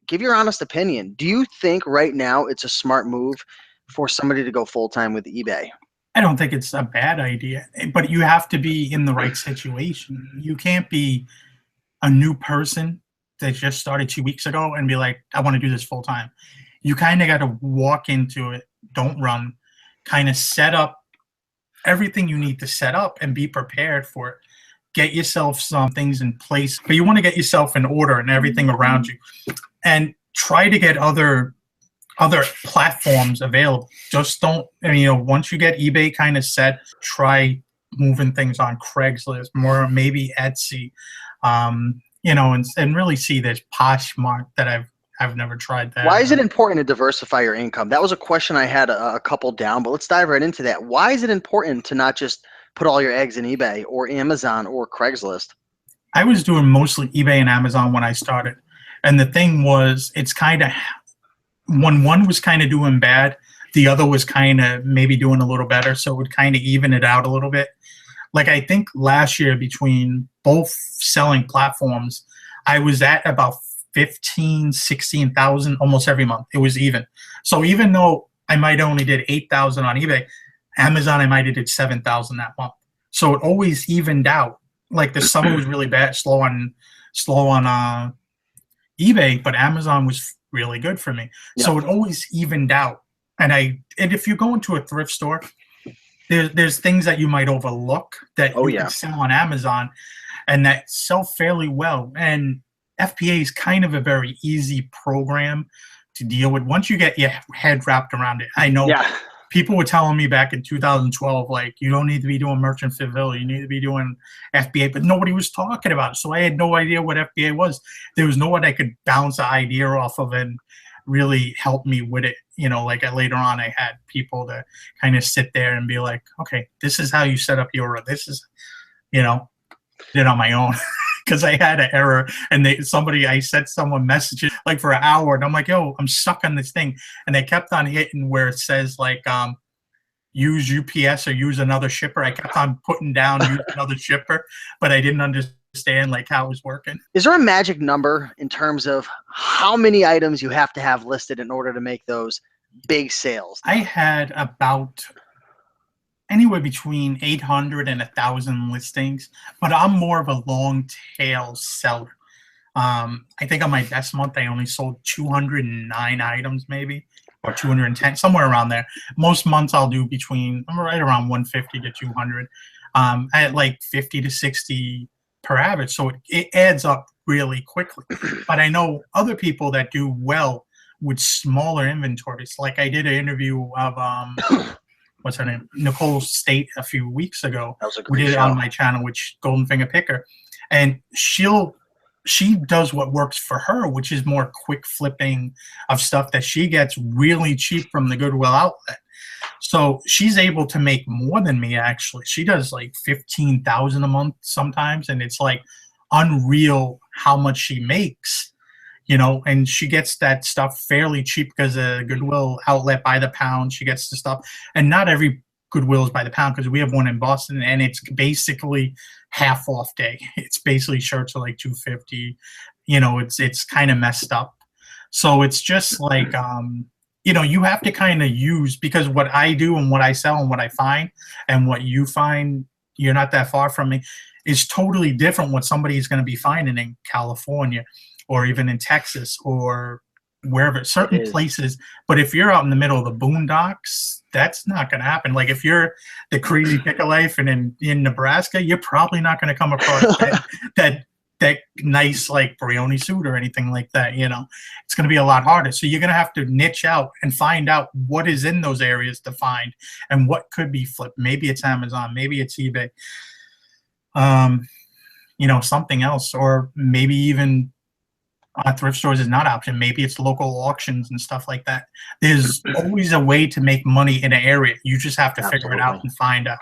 give your honest opinion. Do you think right now it's a smart move for somebody to go full-time with eBay? I don't think it's a bad idea, but you have to be in the right situation. You can't be a new person that just started 2 weeks ago and be like, I want to do this full time. You kind of got to walk into it, don't run, kind of set up everything you need to set up and be prepared for it. Get yourself some things in place, but you want to get yourself in order and everything around you, and try to get other platforms available. Just don't, once you get eBay kind of set, try moving things on Craigslist, more maybe Etsy, and really see this Poshmark that I've never tried that. Why is it important to diversify your income? That was a question I had a couple down, but let's dive right into that. Why is it important to not just put all your eggs in eBay or Amazon or Craigslist? I was doing mostly eBay and Amazon when I started. And the thing was, it's kind of, when one was kind of doing bad, the other was kind of maybe doing a little better. So it would kind of even it out a little bit. Like I think last year between both selling platforms, I was at about 15, 16,000 almost every month. It was even. So even though I might only did 8,000 on eBay, Amazon I might have did 7,000 that month. So it always evened out. Like the summer was really bad, slow on eBay, but Amazon was really good for me. Yeah. So it always evened out. And if you go into a thrift store, there's things that you might overlook that you can sell on Amazon and that sell fairly well. And FBA is kind of a very easy program to deal with once you get your head wrapped around it. I know people were telling me back in 2012, like, you don't need to be doing merchant fulfill, you need to be doing FBA, but nobody was talking about it. So I had no idea what FBA was. There was no one I could bounce an idea off of and really help me with it. Like later on, I had people to kind of sit there and be like, okay, this is how you set up your, this is, did it on my own. Because I had an error and I sent someone messages like for an hour and I'm like, yo, I'm stuck on this thing. And they kept on hitting where it says like, use UPS or use another shipper. I kept on putting down use another shipper, but I didn't understand like how it was working. Is there a magic number in terms of how many items you have to have listed in order to make those big sales? I had about anywhere between 800 and 1,000 listings, but I'm more of a long tail seller. I think on my best month, I only sold 209 items maybe, or 210, somewhere around there. Most months I'll do I'm right around 150 to 200, at like 50 to 60 per average. So it adds up really quickly. But I know other people that do well with smaller inventories. Like I did an interview of, what's her name? Nicole State a few weeks ago. That was a great show. On my channel, which Golden Finger Picker. And she does what works for her, which is more quick flipping of stuff that she gets really cheap from the Goodwill outlet. So she's able to make more than me, actually. She does like 15,000 a month sometimes, and it's like unreal how much she makes. And she gets that stuff fairly cheap because a Goodwill outlet by the pound, she gets the stuff. And not every Goodwill is by the pound because we have one in Boston and it's basically half off day. It's basically shirts are like $250. It's kind of messed up. So it's just like, you have to kind of use, because what I do and what I sell and what I find and what you find, you're not that far from me, is totally different what somebody's going to be finding in California or even in Texas or wherever, certain places. But if you're out in the middle of the boondocks, that's not going to happen. Like if you're the crazy picker life and in Nebraska, you're probably not going to come across that nice like Brioni suit or anything like that. It's going to be a lot harder. So you're going to have to niche out and find out what is in those areas to find and what could be flipped. Maybe it's Amazon, maybe it's eBay, something else, or maybe even thrift stores is not an option. Maybe it's local auctions and stuff like that. There's always a way to make money in an area. You just have to figure it out and find out.